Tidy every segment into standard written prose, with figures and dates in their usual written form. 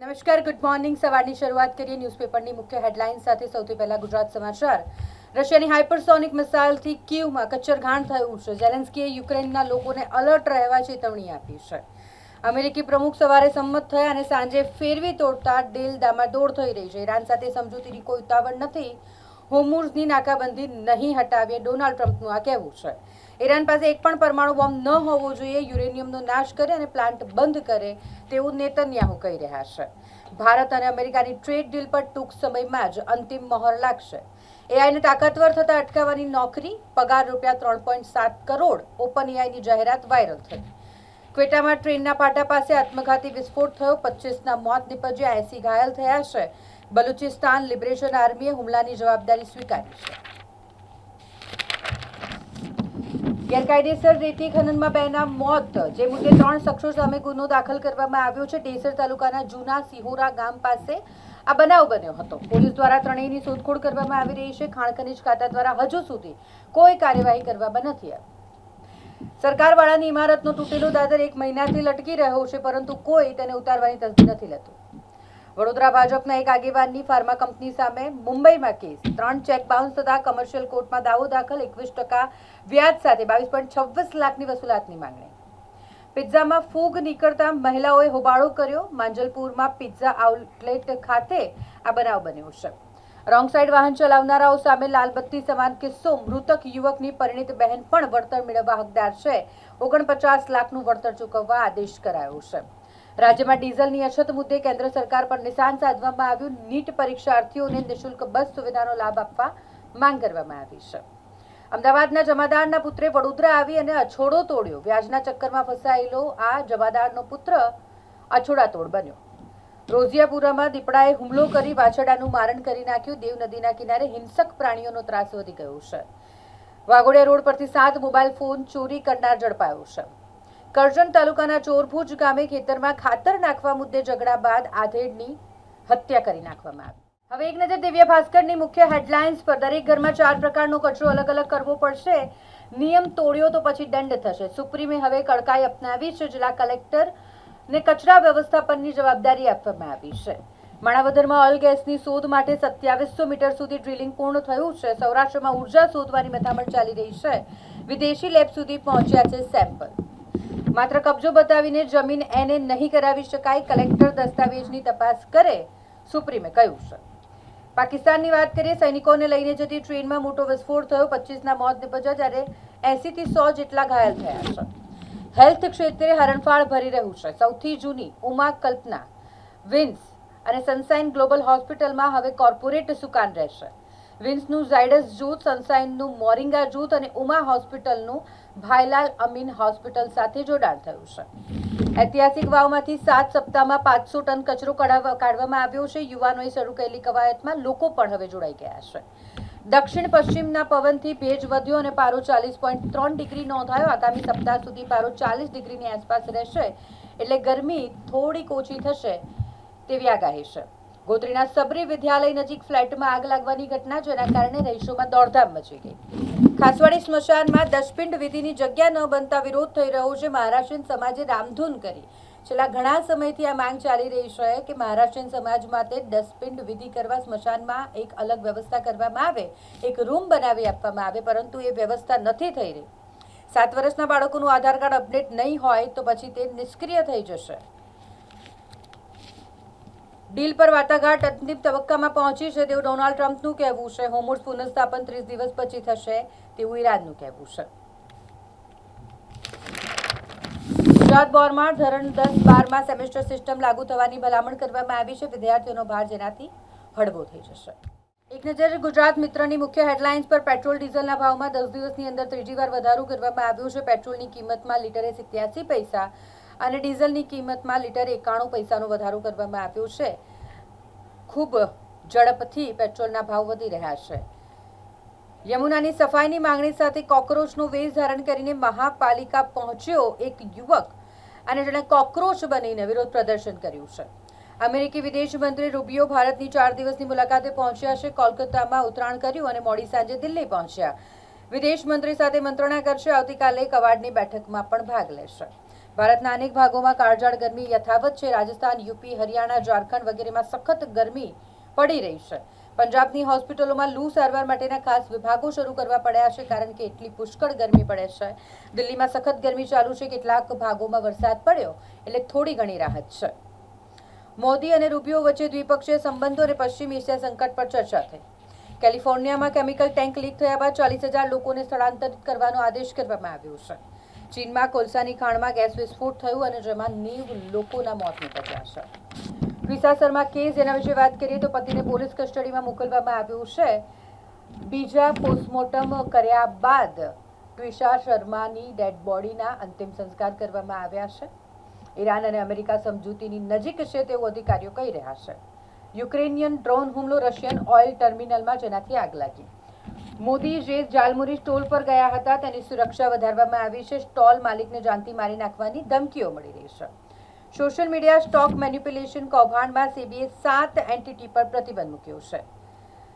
નમસ્કાર, good morning. સવારની શરૂઆત કરીએ ન્યૂઝપેપરની મુખ્ય હેડલાઇન્સ સાથે. સૌથી પહેલા ગુજરાત સમાચાર. રશિયાની હાઇપરસોનિક મિસાઇલથી કીવમાં કચ્છરઘાણ થયું છે. ઝેલેન્સ્કીએ યુક્રેનના લોકોને અલર્ટ રહેવા ચેતવણી આપી છે. અમેરિકી પ્રમુખ સવારે સંમત થયા અને સાંજે ફેરવી તોડતા ડીલ ડામાડોળ થઈ રહી છે. ઈરાન સાથે સમજૂતીની કોઈ ઉતાવળ નથી. હોર્મુઝની નાકાબંધી નહીં હટાવીએ, ડોનાલ્ડ ટ્રમ્પનું આ કહેવું છે. ઈરાન પાસે એક પણ પરમાણુ બોમ્બ ન હોવો જોઈએ. યુરેનિયમનો નાશ કરે અને પ્લાન્ટ બંધ કરે તેવું નેતન્યાહુ કહી રહ્યા છે. ભારત અને અમેરિકાની ટ્રેડ ડીલ પર ટૂંક સમયમાં જ અંતિમ મહોર લાગશે. એઆઈને તાકાતવર થતા અટકાવવાની નોકરી, પગાર ₹3.7 કરોડ. ઓપન એઆઈની જાહેરાત વાયરલ થઈ. ક્વેટામાં ટ્રેનના પાટા પાસે આત્મઘાતી વિસ્ફોટ થયો. 25ના મોત નીપજ્યા, 80 ઘાયલ થયા છે. બલુચિસ્તાન લિબરેશન આર્મીએ હુમલાની જવાબદારી સ્વીકારી છે. ગેરકાયદેસર રેતી ખનનમાં 2ના મોત, જે મુદ્દે 3 શખ્સો સામે ગુનો દાખલ કરવામાં આવ્યો છે. ડેસર તાલુકાના જૂના સિહોરા ગામ પાસે આ બનાવ બન્યો હતો. પોલીસ દ્વારા ત્રણેયની શોધખોળ કરવામાં આવી રહી છે. ખાણ ખનીજ ખાતા દ્વારા હજુ સુધી કોઈ કાર્યવાહી કરવામાં નથી આવી. સરકારવાળાની ઇમારતનો તૂટેલો દાદર 1 મહિનાથી લટકી રહ્યો છે, પરંતુ કોઈ તેને ઉતારવાની તસ્દી નથી લેતું. વડોદરા ભાજપના એક આગેવાનની ફાર્મા કંપની સામે મુંબઈમાં કેસ. 3 ચેક બાઉન્સ થતા કમર્શિયલ કોર્ટમાં દાવો દાખલ. 21% વ્યાજ સાથે 22.26 લાખની વસૂલાતની માંગણી. પિઝામાં ફૂગ નીકળતા મહિલાઓએ હોબાળો કર્યો. માંજલપુરમાં પિઝા આઉટલેટ ખાતે આ બનાવ બન્યો છે. રોંગ સાઈડ વાહન ચલાવનારાઓ સામે લાલબત્તી સમાન કિસ્સો. મૃતક યુવકની પરિણીત બહેન પણ વળતર મેળવવા હકદાર છે. 49 લાખનું વળતર ચૂકવવા આદેશ કરાયો છે. રાજ્યમાં ડીઝલની અછત મુદ્દે કેન્દ્ર સરકાર પર નિશાન સાધવામાં આવ્યું. નીટ પરીક્ષાર્થીઓને નિઃશુલ્ક બસ સુવિધાનો લાભ આપવા માંગ કરવામાં આવી છે. અમદાવાદના જમાદારના પુત્રે વડોદરા આવી અને અછોડો તોડ્યો. વ્યાજના ચક્કરમાં ફસાયેલો આ જમાદારનો પુત્ર અછોડાતોડ બન્યો. રોઝિયાપુરામાં દીપડાએ હુમલો કરી વાછરડાનું મારણ કરી નાખ્યું. દેવ નદીના કિનારે હિંસક પ્રાણીઓનો ત્રાસ વધી ગયો છે. વાઘોડિયા રોડ પરથી 7 મોબાઈલ ફોન ચોરી કરનાર ઝડપાયો છે. કરજણ તાલુકાના ચોરભુજ ગામે ખેતરમાં ખાતર નાખવા મુદ્દે ઝઘડા બાદ આધેડની હત્યા કરી નાખવામાં આવી. હવે એક નજર દિવ્ય ભાસ્કરની મુખ્ય હેડલાઇન્સ પર. દરેક ઘરમાં 4 પ્રકારનો કચરો અલગ અલગ કરવો પડશે. નિયમ તોડ્યો તો પછી દંડ થશે. સુપ્રીમે હવે કડકાઈ અપનાવી છે. જિલ્લા કલેક્ટરને કચરા વ્યવસ્થાપનની જવાબદારી આપવામાં આવી છે. માણાવદરમાં ઓઇલ ગેસની શોધ માટે 2700 મીટર સુધી ડ્રિલિંગ પૂર્ણ થયું છે. સૌરાષ્ટ્રમાં ઉર્જા શોધવાની મથામણ ચાલી રહી છે. વિદેશી લેબ સુધી પહોંચ્યા છે સેમ્પલ. માત્ર કબજો બતાવીને જમીન એને નહીં કરાવી શકાય. કલેક્ટર દસ્તાવેજની તપાસ કરે, સુપ્રીમે કહ્યું છે. પાકિસ્તાનની વાત કરીએ. સૈનિકોને લઈને જતી ટ્રેનમાં મોટો વિસ્ફોટ થયો. 25ના મોત નીપજ્યા, જ્યારે 80 થી 100 જેટલા ઘાયલ થયા છે. હેલ્થ ક્ષેત્રે હરણફાળ ભરી રહ્યું છે. સૌથી જૂની ઉમા કલ્પના, વિન્સ અને સનસાઇન ગ્લોબલ હોસ્પિટલમાં હવે કોર્પોરેટ સુકાન રહેશે. વિન્સનું ઝાયડસ જૂથ, સનસાઇનનું મોરિંગા જૂથ અને ઉમા હોસ્પિટલનું ભાઈલાલ અમીન હોસ્પિટલ સાથે જોડાણ થયું છે. ઐતિહાસિક વાવમાંથી 7 સપ્તાહમાં 500 ટન કચરો કાઢવામાં આવ્યો છે. યુવાનોએ શરૂ કરેલી કવાયતમાં લોકો પણ હવે જોડાઈ ગયા છે. દક્ષિણ પશ્ચિમના પવનથી ભેજ વધ્યો અને પારો 40.3 ડિગ્રી નોંધાયો. આગામી સપ્તાહ સુધી પારો 40 ડિગ્રીની આસપાસ રહેશે, એટલે ગરમી થોડીક ઓછી થશે તેવી આગાહી છે. ગોત્રીના સબરી વિદ્યાલય નજીક ફ્લેટમાં આગ લાગવાની ઘટના, જેના કારણે રહીશોમાં દોડધામ મચી ગઈ. ખાસવાડી સ્મશાનમાં દશપિંડ વિધિની જગ્યા ન બનતા વિરોધ થઈ રહ્યો છે. મહારાષ્ટ્રીયન સમાજે રામધૂન કરી. છેલ્લા ઘણા સમયથી આ માંગ ચાલી રહી છે કે મહારાષ્ટ્રીયન સમાજ માટે દશપિંડ વિધિ કરવા સ્મશાનમાં એક અલગ વ્યવસ્થા કરવામાં આવે, એક રૂમ બનાવી આપવામાં આવે, પરંતુ એ વ્યવસ્થા નથી થઈ રહી. 7 વર્ષના બાળકોનું આધાર કાર્ડ અપડેટ નહીં હોય તો પછી તે નિષ્ક્રિય થઈ જશે. ડીલ પર વાટાઘાટ અંતિમ તબક્કામાં પહોંચી છે તેવું ડોનાલ્ડ ટ્રમ્પનું કહેવું છે. હોર્મુઝ પુનઃસ્થાપન 30 દિવસ પછી થશે તેવું ઈરાનનું કહેવું છે. ગુજરાત બોર્ડમાં ધોરણ 10-12માં સેમેસ્ટર સિસ્ટમ લાગુ થવાની ભલામણ કરવામાં આવી છે. વિદ્યાર્થીઓનો ભાર જેનાથી હળવો થઈ જશે. એક નજર ગુજરાત મિત્રની મુખ્ય હેડલાઇન્સ પર. પેટ્રોલ ડીઝલના ભાવમાં 10 દિવસની અંદર ત્રીજી વાર વધારો કરવામાં આવ્યો છે. પેટ્રોલની કિંમતમાં લીટરે 87 પૈસા અને ડીઝલની કિંમતમાં લીટરે 91 પૈસાનો વધારો કરવામાં આવ્યો છે. ખૂબ ઝડપથી પેટ્રોલના ભાવ વધી રહ્યા છે. યમુનાની સફાઈની માંગણી સાથે કોકરોચનો વેશ ધારણ કરીને મહાપાલિકા પહોંચ્યો એક યુવક અને તેણે કોકરોચ બનીને વિરોધ પ્રદર્શન કર્યું છે. અમેરિકી વિદેશ મંત્રી રૂબિયો ભારતની 4 દિવસની મુલાકાતે પહોંચ્યા છે. કોલકાતામાં ઉતરાણ કર્યું અને મોડી સાંજે દિલ્હી પહોંચ્યા. વિદેશ મંત્રી સાથે મંત્રણા કરશે. આવતીકાલે કવાડની બેઠકમાં પણ ભાગ લેશે. ભારતના અનેક ભાગોમાં કાળઝાળ ગરમી યથાવત છે. રાજસ્થાન, યુપી, હરિયાણા, ઝારખંડ વગેરેમાં સખત ગરમી પડી રહી છે. પંજાબની હોસ્પિટલોમાં લૂ સારવાર માટેના ખાસ વિભાગો શરૂ કરવા પડ્યા છે, કારણ કે એટલી પુષ્કળ ગરમી પડે છે. દિલ્હીમાં સખત ગરમી ચાલુ છે. કેટલાક ભાગોમાં વરસાદ પડ્યો એટલે થોડી ઘણી રાહત છે. મોદી અને રૂબિયો વચ્ચે દ્વિપક્ષીય સંબંધો અને પશ્ચિમ એશિયા સંકટ પર ચર્ચા થઈ. કેલિફોર્નિયામાં કેમિકલ ટેન્ક લીક થયા બાદ 40,000 લોકોને સ્થળાંતરિત કરવાનો આદેશ કરવામાં આવ્યો છે. ચીનમાં કોલસાની ખાણમાં ગેસ વિસ્ફોટ થયું અને જેમાં 90 લોકોના મોત નીપજ્યા છે. ટ્વિસા શર્મા કેસ, જેના વિશે વાત કરીએ તો પતિને પોલીસ કસ્ટડીમાં મોકલવામાં આવ્યું છે. બીજા પોસ્ટમોર્ટમ કર્યા બાદ ટ્વિસા શર્માની ડેડ બોડીના અંતિમ સંસ્કાર કરવામાં આવ્યા છે. ઈરાન અને અમેરિકા સમજૂતીની નજીક છે તેવું અધિકારીઓ કહી રહ્યા છે. યુક્રેનિયન ડ્રોન હુમલો રશિયન ઓઇલ ટર્મિનલમાં, જેનાથી આગ લાગી. મોદી જે જાલમુરી સ્ટોલ પર ગયા હતા તેની સુરક્ષા વધારવામાં આવી છે. સ્ટોલ માલિકને જાનથી મારી નાખવાની ધમકીઓ મળી રહી છે. સોશિયલ મીડિયા સ્ટોક મેનિપ્યુલેશન કૌભાંડમાં સીબીએ 7 એન્ટિટી પર પ્રતિબંધ મૂક્યો છે.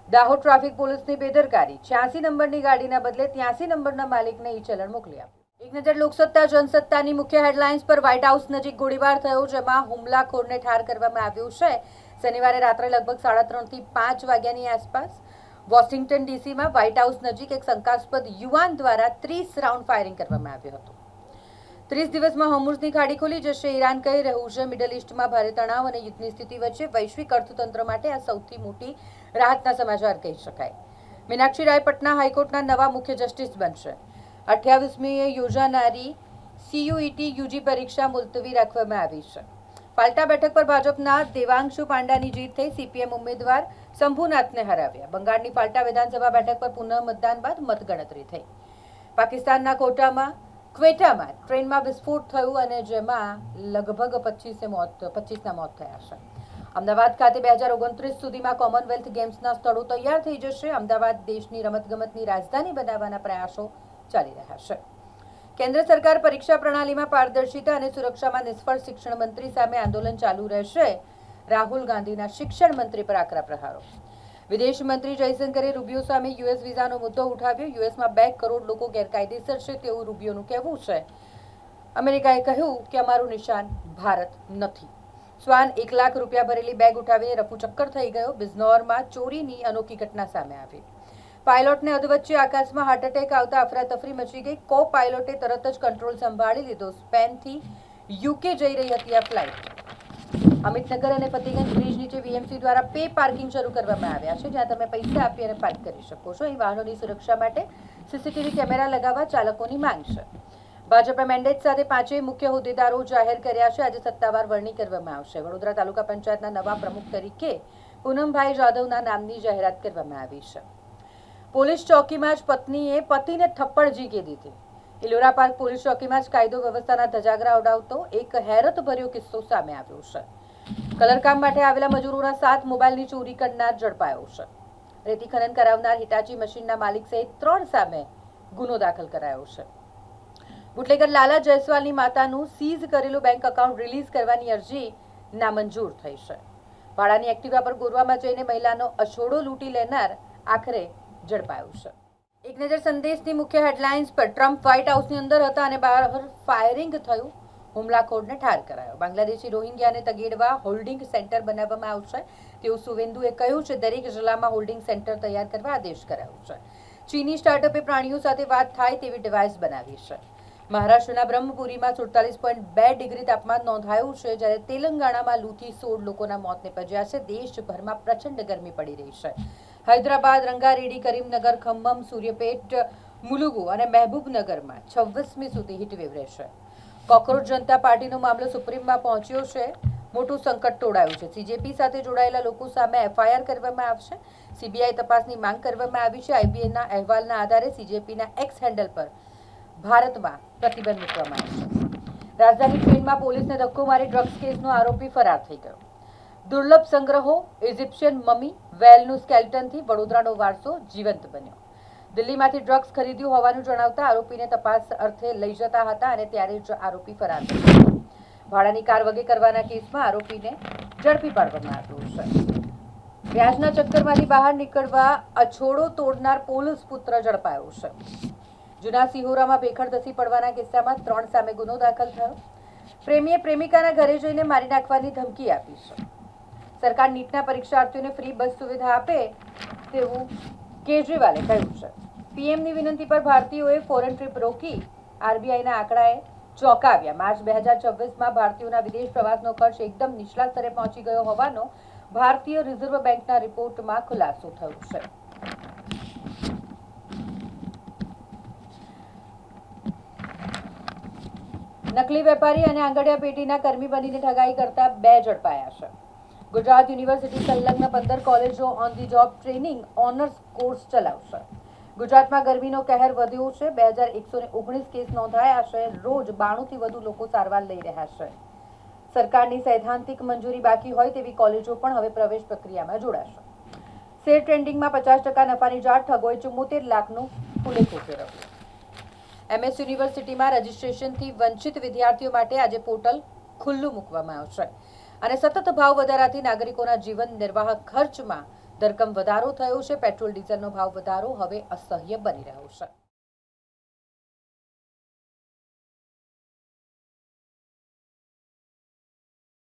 દાહોદ ટ્રાફિક પોલીસની બેદરકારી, 86 નંબરની ગાડીના બદલે 83 નંબરના માલિકને ઈ ચલણ મોકલી આપ્યું. એક નજર લોકસત્તા જનસત્તાની મુખ્ય હેડલાઇન્સ પર. વ્હાઇટ હાઉસ નજીક ગોળીબાર થયો, જેમાં હુમલાખોરને ઠાર કરવામાં આવ્યું છે. શનિવારે રાત્રે લગભગ 3:30 થી 5 વાગ્યાની આસપાસ વોશિંગ્ટન ડીસીમાં વ્હાઇટ હાઉસ નજીક એક શંકાસ્પદ યુવાન દ્વારા 30 રાઉન્ડ ફાયરિંગ કરવામાં આવ્યું હતું. 30 દિવસમાં હોર્મુઝની ખાડી ખુલી જશે, ઈરાન કહી રહ્યું છે. મિડલ ઈસ્ટમાં ભારે તણાવ અને યુદ્ધની સ્થિતિ વચ્ચે વૈશ્વિક અર્થતંત્ર માટે આ સૌથી મોટી રાહતના સમાચાર કહી શકાય. મીનાક્ષી રાય પટના હાઈકોર્ટના નવા મુખ્ય જસ્ટિસ બનશે. 28મીએ યોજાનારી CUET યુજી પરીક્ષા મુલતવી રાખવામાં આવી છે. પાલ્ટા બેઠક પર ભાજપના દેવાંશુ પાંડાની જીત થઈ. CPM ઉમેદવાર શંભુનાથને હરાવ્યા. બંગાળની પાલ્ટા વિધાનસભા બેઠક પર પુનઃ મતદાન બાદ મતગણતરી થઈ. પાકિસ્તાનના ક્વેટામાં ટ્રેનમાં વિસ્ફોટ થયું અને જેમાં લગભગ 25ના મોત થયા છે. અમદાવાદ ખાતે 2029 સુધીમાં કોમનવેલ્થ ગેમ્સના સ્થળો તૈયાર થઈ જશે. અમદાવાદ દેશની રમતગમતની રાજધાની બનાવવાના પ્રયાસો ચાલી રહ્યા છે. કેન્દ્ર સરકાર પરીક્ષા પ્રણાલીમાં પારદર્શિતા અને સુરક્ષામાં નિષ્ફળ શિક્ષણ મંત્રી સામે આંદોલન ચાલુ રહેશે. રાહુલ ગાંધીના શિક્ષણ મંત્રી પર આકરા પ્રહારો. વિદેશ મંત્રી જયશંકરે રૂબિયો સામે યુએસ વિઝાનો મુદ્દો ઉઠાવ્યો. યુએસમાં 2 કરોડ લોકો ગેરકાયદેસર છે તેવું રૂબિયોનું કહેવું છે. અમેરિકાએ કહ્યું કે અમારું નિશાન ભારત નથી. શ્વાન 1 લાખ રૂપિયા ભરેલી બેગ ઉઠાવીને રફુચક્કર થઈ ગયો. બિજનૌરમાં ચોરીની અનોખી ઘટના સામે આવી. પાયલોટને અધવચ્ચે આકાશમાં હાર્ટ એટેક આવતા અફરાતફરી મચી ગઈ. કો પાયલોટે તરત જ કંટ્રોલ સંભાળી લીધો. સ્પેનથી યુકે જઈ રહી હતી આ ફ્લાઇટ. અમિતનગર અને ફતેગંજ બ્રિજ નીચે VMC દ્વારા પે પાર્કિંગ શરૂ કરવામાં આવ્યા છે, જ્યાં તમે પૈસા આપી અને પાર્ક કરી શકો છો. અહીં વાહનોની સુરક્ષા માટે CCTV કેમેરા લગાવવા ચાલકોની માંગ છે. ભાજપે મેન્ડેટ સાથે 5 મુખ્ય હોદ્દેદારો જાહેર કર્યા છે. આજે સત્તાવાર વરણી કરવામાં આવશે. વડોદરા તાલુકા પંચાયતના નવા પ્રમુખ તરીકે પૂનમભાઈ જાદવના નામની જાહેરાત કરવામાં આવી છે. પોલીસ ચોકીમાં જ પત્નીએ પતિને થપ્પડ ઝીકી દીધી. ઇલોરા પાર્ક પોલીસ ચોકીમાં જ કાયદો વ્યવસ્થાના ધજાગરા ઉડાવતો એક હેરતભર્યો કિસ્સો સામે આવ્યો છે. કલરકામ માટે આવેલા મજૂરોના 7 મોબાઈલની ચોરી કરનાર ઝડપાયો છે. રેતી ખનન કરાવનાર હિટાચી મશીનના માલિક સહિત 3 સામે ગુનો દાખલ કરાયો છે. બુટલેગર લાલા જયસ્વાલની માતાનું સીઝ કરેલું બેંક એકાઉન્ટ રિલીઝ કરવાની અરજી નામંજૂર થઈ છે. ભાડાની એક્ટિવા પર ગોરવામાં જઈને મહિલાનો અછોડો લૂંટી લેનાર આખરે ઝડપાયું છે. એક નજર સંદેશની મુખ્ય હેડલાઇન્સ પર. ટ્રમ્પ વ્હાઇટ હાઉસની અંદર હતા અને બહાર ફાયરિંગ થયું. હુમલાખોરને ઠાર કરાયો. બાંગ્લાદેશી રોહિંગ્યાને તગેડવા હોલ્ડિંગ સેન્ટર બનાવવામાં આવશે તેવું સુવેન્દુએ કહ્યું છે. દરેક જિલ્લામાં હોલ્ડિંગ સેન્ટર તૈયાર કરવા આદેશ કરાયો છે. ચીની સ્ટાર્ટઅપે પ્રાણીઓ સાથે વાત થાય તેવી ડિવાઇસ બનાવી છે. મહારાષ્ટ્રના બ્રહ્મપુરીમાં 47.2 ડિગ્રી તાપમાન નોંધાયું છે, જ્યારે તેલંગાણામાં લૂથી 16 લોકોના મોત નીપજ્યા છે. દેશભરમાં પ્રચંડ ગરમી પડી રહી છે. હૈદરાબાદ, રંગારેડી, કરીમનગર, ખમ્મમ, સૂર્યપેટ, મુલુગુ અને મહેબૂબનગરમાં 26મી સુધી હીટવેવ રહેશે. કોકરોચ જનતા પાર્ટીનો મામલો સુપ્રીમમાં પહોંચ્યો છે. મોટું સંકટ તોડાયું છે. CJP સાથે જોડાયેલા લોકો સામે FIR કરવામાં આવશે. CBI તપાસની માંગ કરવામાં આવી છે. IBના અહેવાલના આધારે CJPના એક્સ હેન્ડલ પર ભારતમાં પ્રતિબંધ મૂકવામાં આવશે. રાજધાની ટ્રેનમાં પોલીસને ધક્કો મારી ડ્રગ્સ કેસનો આરોપી ફરાર થઈ ગયો. દુર્લભ સંગ્રહો, ઇજિપ્શિયન મમી, વેલનું સ્કેલ્ટનથી વડોદરાનો વારસો જીવંત બન્યો. દિલ્હીમાંથી ડ્રગ્સ ખરીદ્યું હોવાનું જણાવતા આરોપીને તપાસ અર્થે લઈ જતા હતા અને ત્યારે જ આરોપી ફરાર થઈ ગયો. ભાડાની કાર વગે કરવાના કેસમાં આરોપીને ઝડપી પાડવામાં આવ્યો છે. વ્યાજના ચક્કરમાંથી બહાર નીકળવા અછોડો તોડનાર પોલીસ પુત્ર ઝડપાયો છે. જૂના સિહોરામાં ભેખડ ધસી પડવાના કિસ્સામાં 3 સામે ગુનો દાખલ થયો. પ્રેમીએ પ્રેમિકાના ઘરે જઈને મારી નાખવાની ધમકી આપી છે. સરકાર નીટના પરીક્ષાર્થીઓને ફ્રી બસ સુવિધા આપે તેવું કેજરીવાલે કહ્યું છે. પીએમની વિનંતી પર ભારતીયોએ ફોરેન ટ્રીપ રોકી. આરબીઆઈના આંકડાએ ચોંકાવ્યા. માર્ચ 2026માં ભારતીયોના વિદેશ પ્રવાસનો ખર્ચ એકદમ નીચલા સ્તરે પહોંચી ગયો હોવાનો ભારતીય રિઝર્વ બેંકના રિપોર્ટમાં ખુલાસો થયો છે. નકલી વેપારી અને આંગડિયા પેટીના કર્મી બનીને ઠગાઈ કરતા 2 ઝડપાયા છે. ગુજરાત યુનિવર્સિટી સંલગ્ન 15 કોલેજો on the job training honours course ચલાવશે. ગુજરાતમાં ગરમીનો કહેર વધ્યો છે. 2119 કેસ નોંધાયા છે. રોજ 92 થી વધુ લોકો સારવાર લઈ રહ્યા છે. સરકારની સૈદ્ધાંતિક મંજૂરી બાકી હોય તેવી કોલેજો પણ હવે પ્રવેશ પ્રક્રિયામાં જોડાશે. શેર ટ્રેડિંગમાં 50% નફાની જાળ, ઠગોએ 74 લાખનું ખુલેખો ફેરવ્યો. એમએસ યુનિવર્સિટીમાં રજીસ્ટ્રેશનથી વંચિત વિદ્યાર્થીઓ માટે આજે પોર્ટલ ખુલ્લું મૂકવામાં આવશે અને સતત ભાવ વધારાથી નાગરિકોના જીવન નિર્વાહ ખર્ચમાં ધરખમ વધારો થયો છે. પેટ્રોલ ડીઝલનો ભાવ વધારો હવે અસહ્ય બની રહ્યો છે.